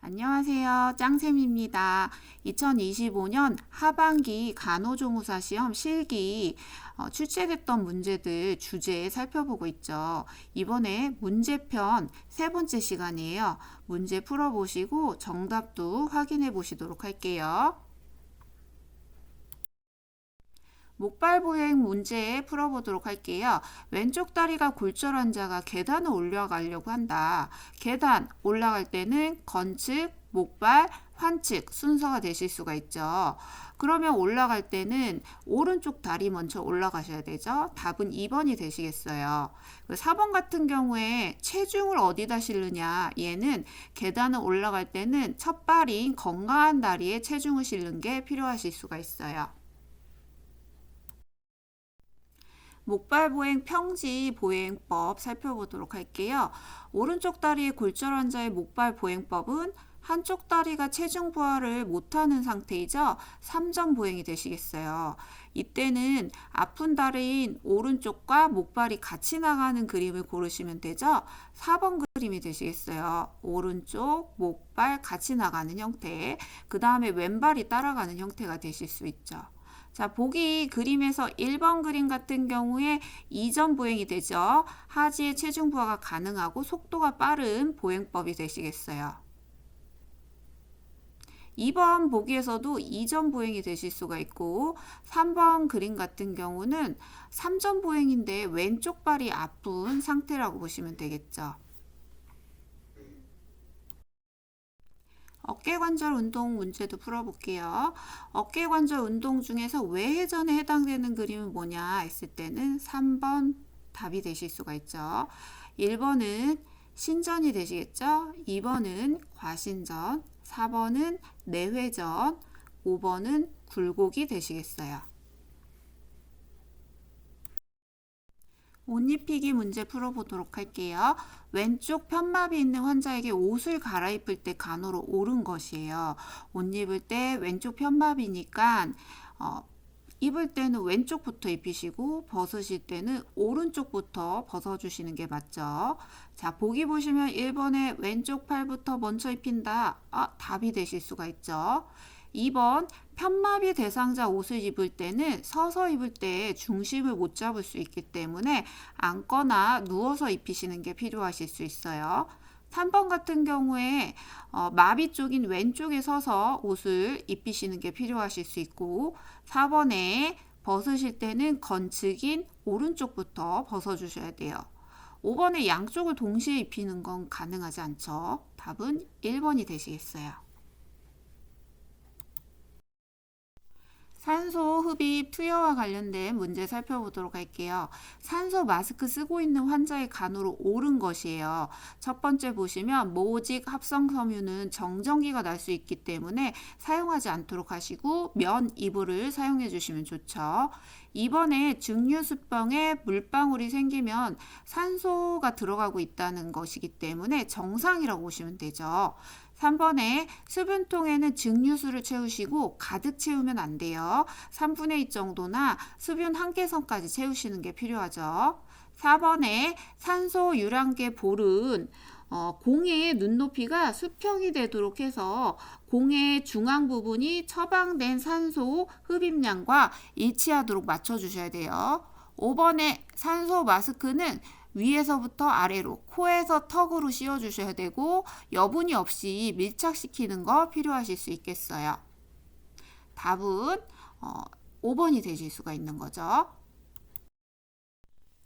안녕하세요. 짱쌤입니다. 2025년 하반기 간호조무사 시험 실기 출제됐던 문제들 주제 살펴보고 있죠. 이번에 문제편 세 번째 시간이에요. 문제 풀어보시고 정답도 확인해 보시도록 할게요. 목발보행 문제 풀어보도록 할게요. 왼쪽 다리가 골절한 자가 계단을 올라가려고 한다. 계단 올라갈 때는 건측, 목발, 환측 순서가 되실 수가 있죠. 그러면 올라갈 때는 오른쪽 다리 먼저 올라가셔야 되죠. 답은 2번이 되시겠어요. 4번 같은 경우에 체중을 어디다 실느냐. 얘는 계단을 올라갈 때는 첫 발인 건강한 다리에 체중을 실는 게 필요하실 수가 있어요. 목발보행 평지 보행법 살펴보도록 할게요. 오른쪽 다리에 골절 환자의 목발보행법은 한쪽 다리가 체중 부하를 못하는 상태이죠. 3점 보행이 되시겠어요. 이때는 아픈 다리인 오른쪽과 목발이 같이 나가는 그림을 고르시면 되죠. 4번 그림이 되시겠어요. 오른쪽, 목발 같이 나가는 형태. 그 다음에 왼발이 따라가는 형태가 되실 수 있죠. 자, 보기 그림에서 1번 그림 같은 경우에 2점 보행이 되죠. 하지의 체중 부하가 가능하고 속도가 빠른 보행법이 되시겠어요. 2번 보기에서도 2점 보행이 되실 수가 있고 3번 그림 같은 경우는 3점 보행인데 왼쪽 발이 아픈 상태라고 보시면 되겠죠. 어깨관절 운동 문제도 풀어볼게요. 어깨관절 운동 중에서 외회전에 해당되는 그림은 뭐냐 했을 때는 3번 답이 되실 수가 있죠. 1번은 신전이 되시겠죠. 2번은 과신전, 4번은 내회전, 5번은 굴곡이 되시겠어요. 옷 입히기 문제 풀어보도록 할게요. 왼쪽 편마비 있는 환자에게 옷을 갈아입을 때 간호로 옳은 것이에요. 옷 입을 때 왼쪽 편마비니까 입을 때는 왼쪽부터 입히시고 벗으실 때는 오른쪽부터 벗어주시는 게 맞죠. 자, 보기 보시면 1번에 왼쪽 팔부터 먼저 입힌다. 답이 되실 수가 있죠. 2번 편마비 대상자 옷을 입을 때는 서서 입을 때 중심을 못 잡을 수 있기 때문에 앉거나 누워서 입히시는 게 필요하실 수 있어요. 3번 같은 경우에 마비 쪽인 왼쪽에 서서 옷을 입히시는 게 필요하실 수 있고 4번에 벗으실 때는 건측인 오른쪽부터 벗어주셔야 돼요. 5번에 양쪽을 동시에 입히는 건 가능하지 않죠. 답은 1번이 되시겠어요. 산소 흡입 투여와 관련된 문제 살펴보도록 할게요. 산소 마스크 쓰고 있는 환자의 간호로 옳은 것이에요. 첫 번째 보시면 모직 합성 섬유는 정전기가 날 수 있기 때문에 사용하지 않도록 하시고 면 이불을 사용해 주시면 좋죠. 2번에 증류수병에 물방울이 생기면 산소가 들어가고 있다는 것이기 때문에 정상이라고 보시면 되죠. 3번에 수분통에는 증류수를 채우시고 가득 채우면 안 돼요. 3분의 2 정도나 수분 한개선까지 채우시는 게 필요하죠. 4번에 산소 유량계 볼은 공의 눈높이가 수평이 되도록 해서 공의 중앙 부분이 처방된 산소 흡입량과 일치하도록 맞춰주셔야 돼요. 5번에 산소 마스크는 위에서부터 아래로 코에서 턱으로 씌워주셔야 되고 여분이 없이 밀착시키는 거 필요하실 수 있겠어요. 답은 5번이 되실 수가 있는 거죠.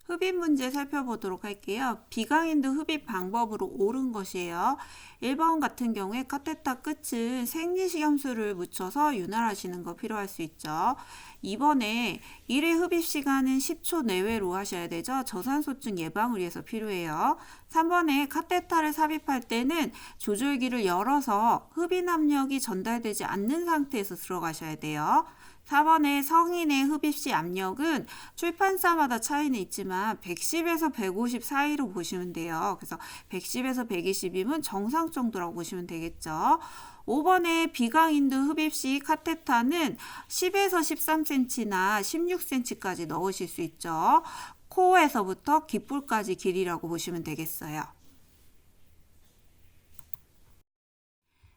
흡입 문제 살펴보도록 할게요. 비강인도 흡입 방법으로 옳은 것이에요. 1번 같은 경우에 카테터 끝은 생리식염수를 묻혀서 윤활하시는 거 필요할 수 있죠. 2번에 1회 흡입 시간은 10초 내외로 하셔야 되죠. 저산소증 예방을 위해서 필요해요. 3번에 카테터를 삽입할 때는 조절기를 열어서 흡입 압력이 전달되지 않는 상태에서 들어가셔야 돼요. 4번에 성인의 흡입 시 압력은 출판사마다 차이는 있지만 110에서 150 사이로 보시면 돼요. 그래서 110에서 120이면 정상 정도라고 보시면 되겠죠. 5번에 비강인도 흡입 시 카테터는 10에서 13cm나 16cm까지 넣으실 수 있죠. 코에서부터 귓볼까지 길이라고 보시면 되겠어요.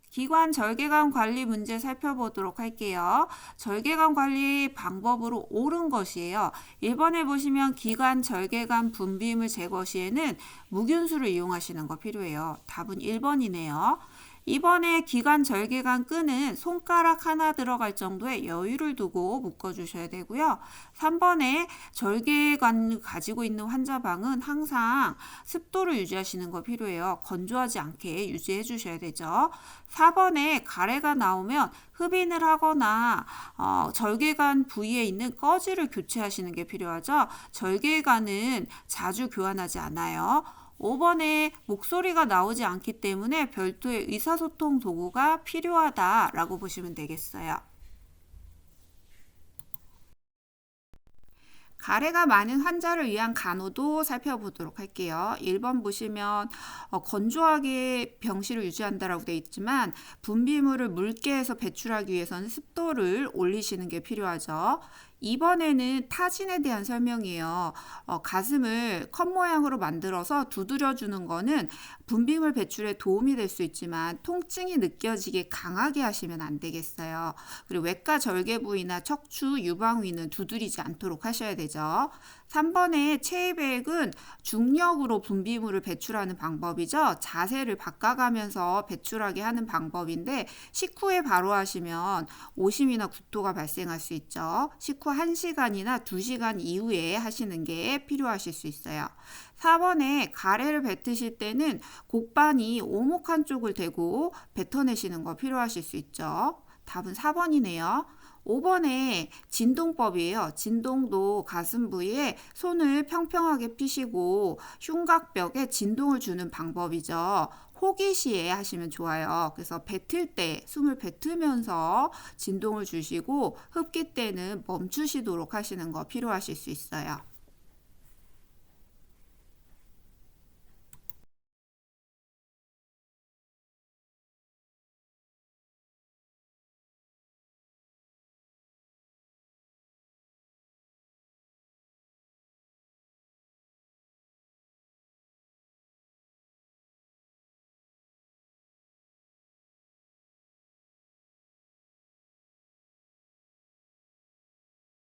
기관 절개감 관리 문제 살펴보도록 할게요. 절개감 관리 방법으로 옳은 것이에요. 1번에 보시면 기관 절개감 분비물 제거 시에는 무균수를 이용하시는 거 필요해요. 답은 1번이네요. 2번에 기관 절개감 끈은 손가락 하나 들어갈 정도의 여유를 두고 묶어주셔야 되고요. 3번에 절개감 가지고 있는 환자방은 항상 습도를 유지하시는 거 필요해요. 건조하지 않게 유지해 주셔야 되죠. 4번에 가래가 나오면 흡인을 하거나 절개관 부위에 있는 꺼지를 교체하시는 게 필요하죠. 절개관은 자주 교환하지 않아요. 5번에 목소리가 나오지 않기 때문에 별도의 의사소통 도구가 필요하다라고 보시면 되겠어요. 가래가 많은 환자를 위한 간호도 살펴보도록 할게요. 1번 보시면 건조하게 병실을 유지한다라고 되어 있지만 분비물을 묽게 해서 배출하기 위해서는 습도를 올리시는 게 필요하죠. 2번에는 타진에 대한 설명이에요. 가슴을 컵 모양으로 만들어서 두드려주는 거는 분비물 배출에 도움이 될 수 있지만 통증이 느껴지게 강하게 하시면 안 되겠어요. 그리고 외과 절개 부위나 척추, 유방위는 두드리지 않도록 하셔야 되죠. 3번에 체이백은 중력으로 분비물을 배출하는 방법이죠. 자세를 바꿔가면서 배출하게 하는 방법인데 식후에 바로 하시면 오심이나 구토가 발생할 수 있죠. 식후 1시간이나 2시간 이후에 하시는 게 필요하실 수 있어요. 4번에 가래를 뱉으실 때는 곡반이 오목한 쪽을 대고 뱉어내시는 거 필요하실 수 있죠. 답은 4번이네요. 5번에 진동법이에요. 진동도 가슴 부위에 손을 평평하게 피시고 흉곽벽에 진동을 주는 방법이죠. 호기시에 하시면 좋아요. 그래서 뱉을 때 숨을 뱉으면서 진동을 주시고 흡기 때는 멈추시도록 하시는 거 필요하실 수 있어요.